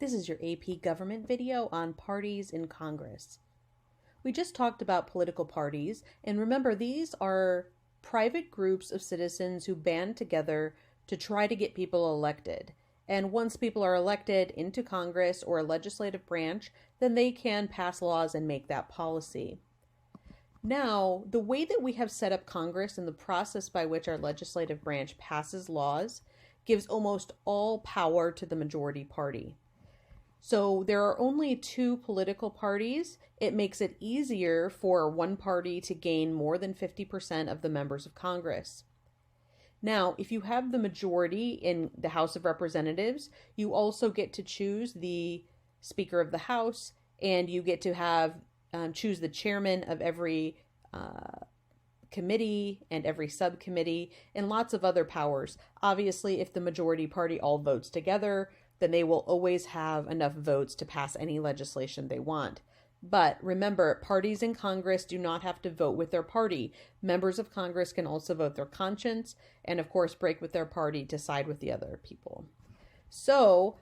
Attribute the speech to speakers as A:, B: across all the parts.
A: This is your AP Government video on parties in Congress. We just talked about political parties, and remember, these are private groups of citizens who band together to try to get people elected. And once people are elected into Congress or a legislative branch, then they can pass laws and make that policy. Now, the way that we have set up Congress and the process by which our legislative branch passes laws gives almost all power to the majority party. So there are only two political parties. It makes it easier for one party to gain more than 50% of the members of Congress. Now, if you have the majority in the House of Representatives, you also get to choose the Speaker of the House, and you get to have choose the chairman of every committee and every subcommittee, and lots of other powers. Obviously, if the majority party all votes together, then they will always have enough votes to pass any legislation they want. But remember, parties in Congress do not have to vote with their party. Members of Congress can also vote their conscience and, of course, break with their party to side with the other people. So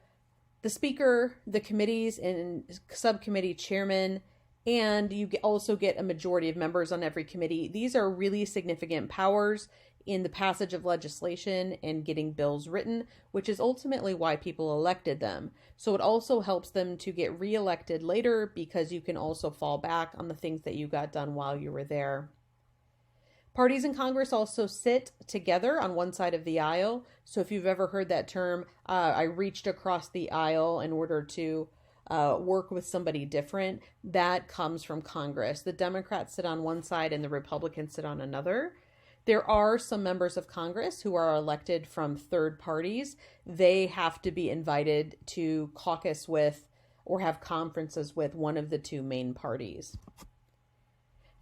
A: the Speaker, the committees and subcommittee chairman, and you also get a majority of members on every committee. These are really significant powers in the passage of legislation and getting bills written, which is ultimately why people elected them. So it also helps them to get reelected later because you can also fall back on the things that you got done while you were there. Parties in Congress also sit together on one side of the aisle. So if you've ever heard that term, I reached across the aisle in order to work with somebody different, that comes from Congress. The Democrats sit on one side and the Republicans sit on another. There are some members of Congress who are elected from third parties. They have to be invited to caucus with or have conferences with one of the two main parties.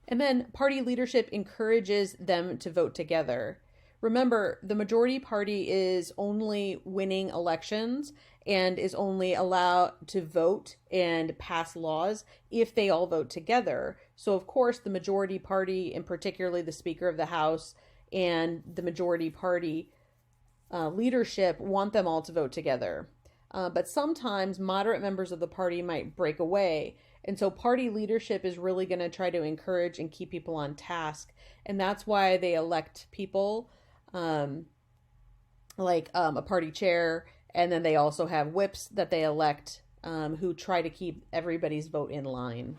A: And then party leadership encourages them to vote together. Remember, the majority party is only winning elections and is only allowed to vote and pass laws if they all vote together. So, of course, the majority party, and particularly the Speaker of the House and the majority party leadership, want them all to vote together. But sometimes moderate members of the party might break away. And so party leadership is really going to try to encourage and keep people on task. And that's why they elect people like a party chair, and then they also have whips that they elect who try to keep everybody's vote in line.